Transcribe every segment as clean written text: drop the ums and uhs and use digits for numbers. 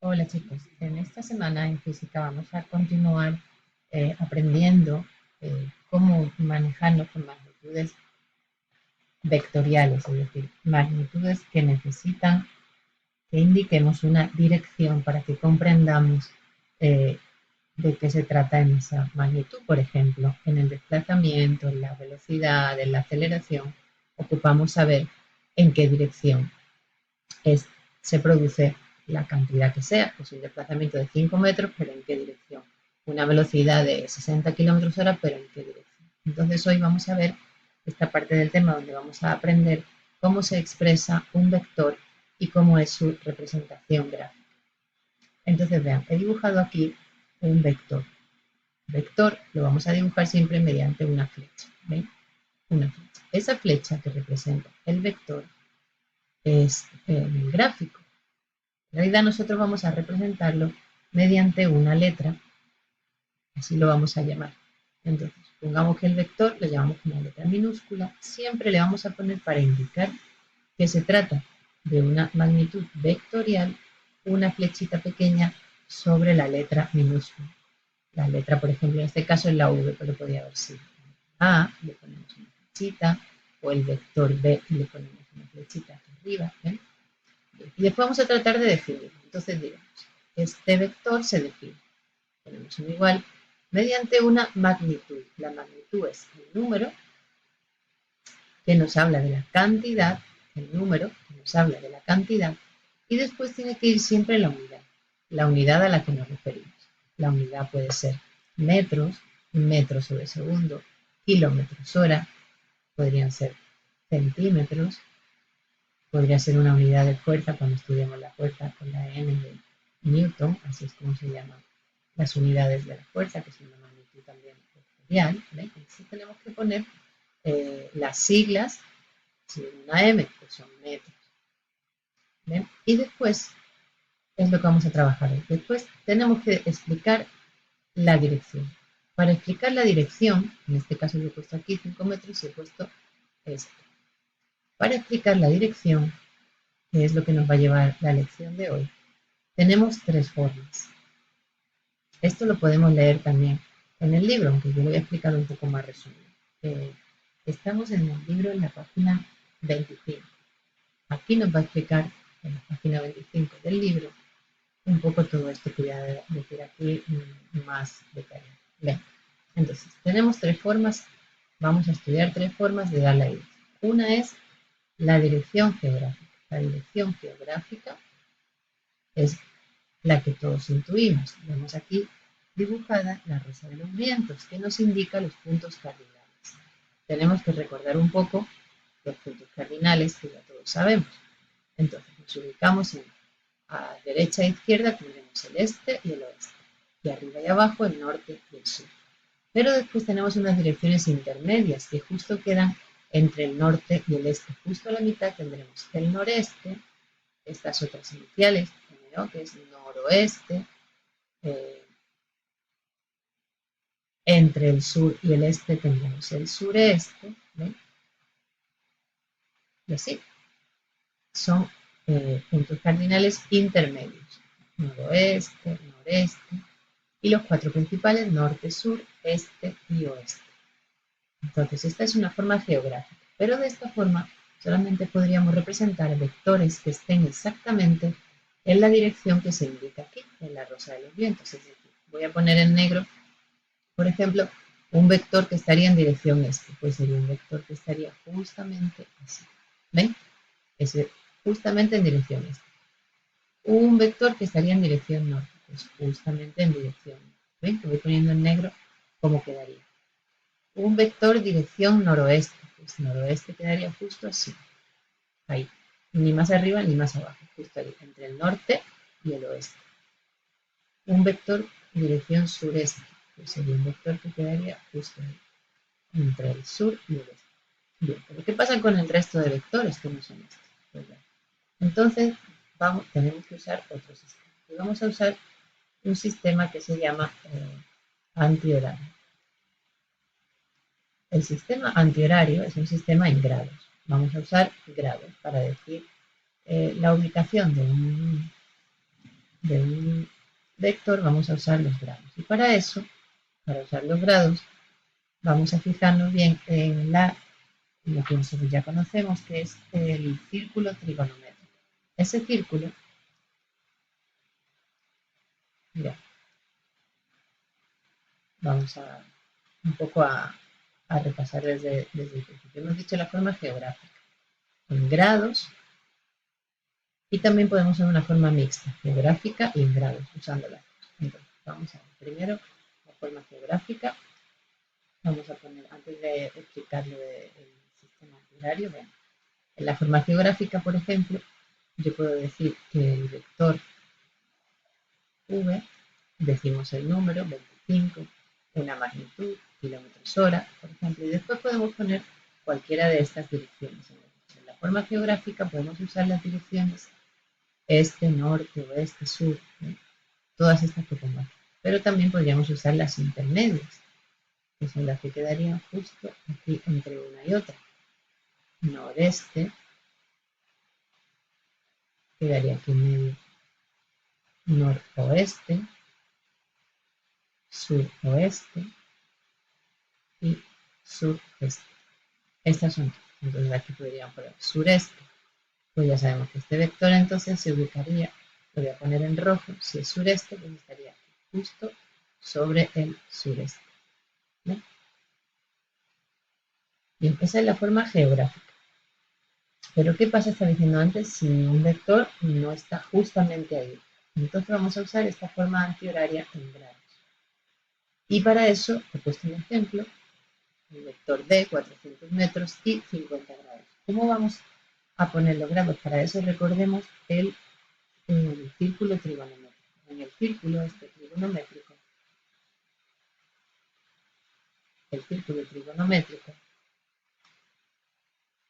Hola chicos, en esta semana en física vamos a continuar aprendiendo cómo manejarnos con magnitudes vectoriales, es decir, magnitudes que necesitan que indiquemos una dirección para que comprendamos eh, de qué se trata en esa magnitud. Por ejemplo, en el desplazamiento, en la velocidad, en la aceleración, ocupamos saber en qué dirección es, se produce la cantidad que sea, pues un desplazamiento de 5 metros, pero en qué dirección. Una velocidad de 60 kilómetros hora, pero en qué dirección. Entonces hoy vamos a ver esta parte del tema donde vamos a aprender cómo se expresa un vector y cómo es su representación gráfica. Entonces vean, he dibujado aquí un vector. Vector lo vamos a dibujar siempre mediante una flecha. ¿Ven? Una flecha. Esa flecha que representa el vector es el gráfico. En realidad nosotros vamos a representarlo mediante una letra, así lo vamos a llamar. Entonces, pongamos que el vector lo llamamos con una letra minúscula, siempre le vamos a poner para indicar que se trata de una magnitud vectorial, una flechita pequeña sobre la letra minúscula. La letra, por ejemplo, en este caso es la V, pero podría haber sido A, le ponemos una flechita, o el vector B y le ponemos una flechita aquí arriba. ¿ven? Y después vamos a tratar de definirlo. Entonces diremos, este vector se define, ponemos un igual, mediante una magnitud. La magnitud es el número que nos habla de la cantidad, el número que nos habla de la cantidad, y después tiene que ir siempre la unidad a la que nos referimos. La unidad puede ser metros, metros sobre segundo, kilómetros hora, podrían ser centímetros, podría ser una unidad de fuerza cuando estudiamos la fuerza con la N de Newton, así es como se llaman las unidades de la fuerza, que es una magnitud también vectorial. Entonces tenemos que poner las siglas, si es una M, pues son metros. ¿ven? Y después es lo que vamos a trabajar hoy. Después tenemos que explicar la dirección. Para explicar la dirección, en este caso yo he puesto aquí 5 metros y he puesto esto. Para explicar la dirección, que es lo que nos va a llevar la lección de hoy, tenemos tres formas. Esto lo podemos leer también en el libro, aunque yo lo voy a explicar un poco más resumido. Estamos en el libro en la página 25. Aquí nos va a explicar en la página 25 del libro un poco todo esto que voy a decir aquí más detallado. Bien, entonces tenemos tres formas, vamos a estudiar tres formas de dar la dirección. Una es la dirección geográfica. La dirección geográfica es la que todos intuimos. Vemos aquí dibujada la rosa de los vientos, que nos indica los puntos cardinales. Tenemos que recordar un poco los puntos cardinales que ya todos sabemos. Entonces nos ubicamos a derecha e izquierda, tendremos el este y el oeste. Y arriba y abajo el norte y el sur. Pero después tenemos unas direcciones intermedias que justo quedan entre el norte y el este. Justo a la mitad tendremos el noreste, estas otras iniciales, ¿no? Que es noroeste, entre el sur y el este tendremos el sureste, ¿ven? Y así, son puntos cardinales intermedios, noroeste, noreste, y los cuatro principales, norte, sur, este y oeste. Entonces, esta es una forma geográfica, pero de esta forma solamente podríamos representar vectores que estén exactamente en la dirección que se indica aquí, en la rosa de los vientos. Es decir, voy a poner en negro, por ejemplo, un vector que estaría en dirección este, pues sería un vector que estaría justamente así. ¿Ven? Es justamente en dirección este. Un vector que estaría en dirección norte, pues justamente en dirección norte. ¿Ven? Que voy poniendo en negro cómo quedaría. Un vector dirección noroeste, pues noroeste quedaría justo así, ahí, ni más arriba ni más abajo, justo ahí, entre el norte y el oeste. Un vector dirección sureste, pues sería un vector que quedaría justo ahí, entre el sur y el este. Bien, pero ¿qué pasa con el resto de vectores que no son estos? Pues bien, entonces tenemos que usar otro sistema. Y vamos a usar un sistema que se llama antihorario. El sistema antihorario es un sistema en grados. Vamos a usar grados para decir la ubicación de un vector vamos a usar los grados. Y para eso, para usar los grados, vamos a fijarnos bien en lo que nosotros ya conocemos, que es el círculo trigonométrico. Ese círculo, mira, vamos un poco a repasar desde el principio. Hemos dicho la forma geográfica, en grados, y también podemos usar una forma mixta, geográfica y en grados, usándolas. Entonces, vamos a ver primero la forma geográfica. Vamos a poner, antes de explicar lo del sistema horario, bueno, en la forma geográfica, por ejemplo, yo puedo decir que el vector v, decimos el número, 25, una magnitud, kilómetros hora, por ejemplo, y después podemos poner cualquiera de estas direcciones. En la forma geográfica podemos usar las direcciones este, norte, oeste, sur, ¿no? Todas estas que pongo aquí. Pero también podríamos usar las intermedias, que son las que quedarían justo aquí entre una y otra. Noreste, quedaría aquí en medio. Noroeste, suroeste y sureste. Estas son todas. Entonces aquí podríamos poner sureste. Pues ya sabemos que este vector entonces se ubicaría, lo voy a poner en rojo, si es sureste, pues estaría justo sobre el sureste. ¿No? Bien, esa es la forma geográfica. Pero ¿qué pasa? Estaba diciendo antes, si un vector no está justamente ahí. Entonces vamos a usar esta forma antihoraria en grados. Y para eso he puesto un ejemplo, el vector D, 400 metros y 50 grados. ¿Cómo vamos a poner los grados? Para eso recordemos el círculo trigonométrico. En el círculo este trigonométrico,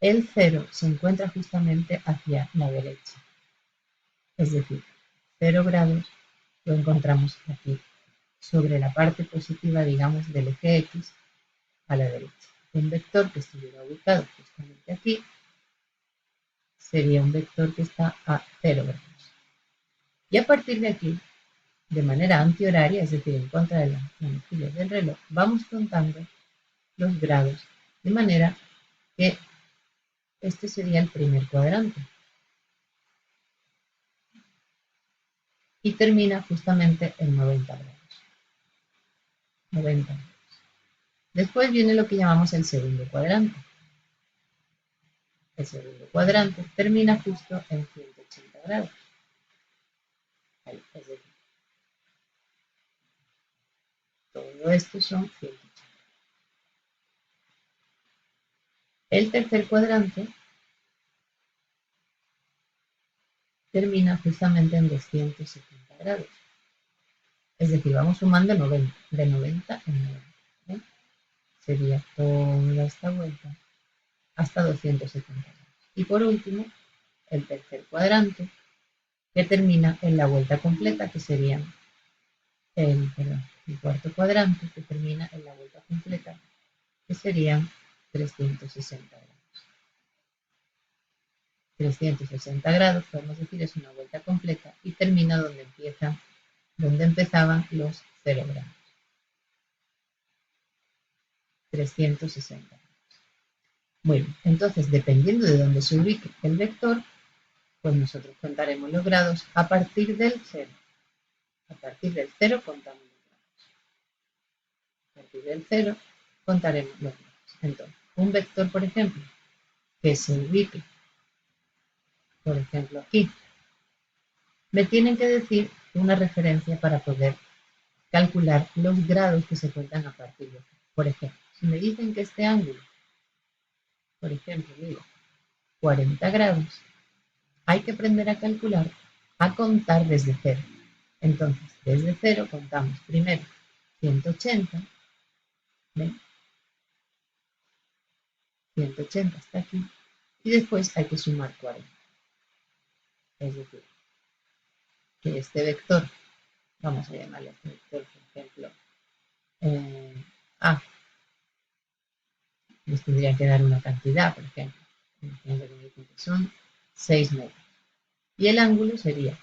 el cero se encuentra justamente hacia la derecha. Es decir, 0 grados lo encontramos aquí, sobre la parte positiva, digamos, del eje X a la derecha. Un vector que estuviera ubicado justamente aquí sería un vector que está a 0 grados. Y a partir de aquí, de manera antihoraria, es decir, en contra de las manecillas del reloj, vamos contando los grados, de manera que este sería el primer cuadrante. Y termina justamente en 90 grados. 90 grados. Después viene lo que llamamos el segundo cuadrante. El segundo cuadrante termina justo en 180 grados. Ahí, es decir, todo esto son 180. El tercer cuadrante termina justamente en 270 grados. Es decir, vamos sumando 90, de 90 en 90. ¿Eh? Sería toda esta vuelta hasta 270 grados. Y por último, el tercer cuadrante, que termina en la vuelta completa, que sería el cuarto cuadrante, que termina en la vuelta completa, que serían 360 grados. 360 grados, podemos decir, es una vuelta completa y termina donde empezaban los 0 grados. 360 grados. Muy bien, entonces dependiendo de dónde se ubique el vector, pues nosotros contaremos los grados a partir del 0. A partir del 0 contamos los grados. A partir del 0 contaremos los grados. Entonces, un vector, por ejemplo, que se ubique, por ejemplo, aquí, me tienen que decir una referencia para poder calcular los grados que se cuentan a partir de aquí. Por ejemplo, si me dicen que este ángulo, por ejemplo, digo 40 grados, hay que aprender a calcular, a contar desde 0. Entonces, desde 0 contamos primero 180, ¿ven? 180 hasta aquí, y después hay que sumar 40. Es decir, que este vector, vamos a llamarle este vector, por ejemplo, A, nos tendría que dar una cantidad, por ejemplo, que son 6 metros. Y el ángulo sería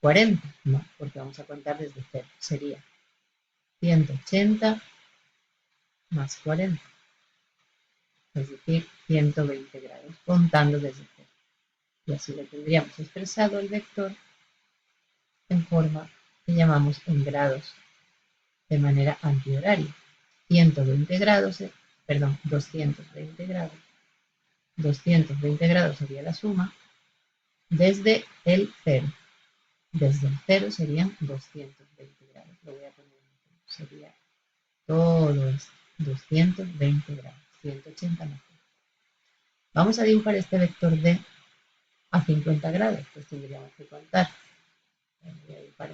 40, no, porque vamos a contar desde 0. Sería 180 más 40, es decir, 120 grados, contando desde 0. Y así lo tendríamos expresado el vector en forma que llamamos en grados de manera antihoraria. 120 grados, 220 grados. 220 grados sería la suma desde el 0. Desde el 0 serían 220 grados. Lo voy a poner en el 0. Sería todo esto. 220 grados. 180 más. Vamos a dibujar este vector D a 50 grados. Pues tendríamos que contar. Voy a dibujar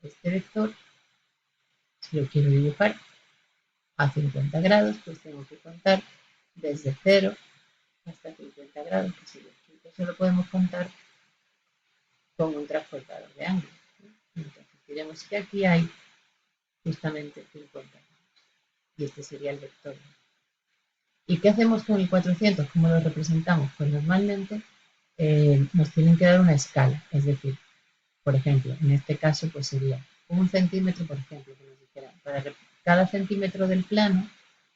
este vector. Si lo quiero dibujar a 50 grados, pues tengo que contar desde 0 hasta 50 grados. Que si eso lo podemos contar con un transportador de ángulos. Entonces diremos que aquí hay justamente 50 grados. Y este sería el vector. ¿Y qué hacemos con el 400? ¿Cómo lo representamos? Pues normalmente nos tienen que dar una escala. Es decir, por ejemplo, en este caso pues sería 1 centímetro, por ejemplo, que nos dijera, para cada centímetro del plano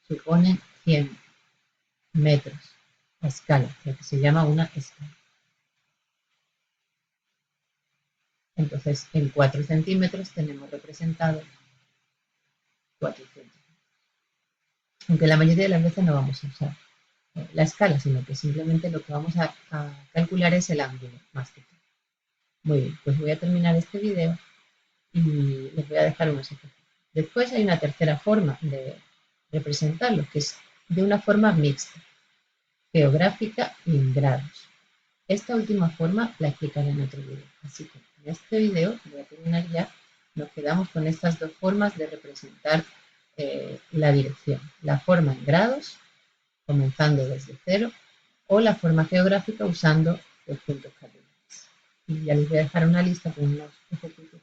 supone 100 metros a escala, lo que se llama una escala. Entonces, en 4 centímetros tenemos representado 400. Aunque la mayoría de las veces no vamos a usar la escala, sino que simplemente lo que vamos a calcular es el ángulo, más que todo. Muy bien, pues voy a terminar este video y les voy a dejar unos ejemplos. Después hay una tercera forma de representarlo, que es de una forma mixta, geográfica y en grados. Esta última forma la explicaré en otro video, así que en este video voy a terminar ya. Nos quedamos con estas dos formas de representar la dirección. La forma en grados, comenzando desde 0, o la forma geográfica usando los puntos cardinales. Y ya les voy a dejar una lista con unos ejercicios.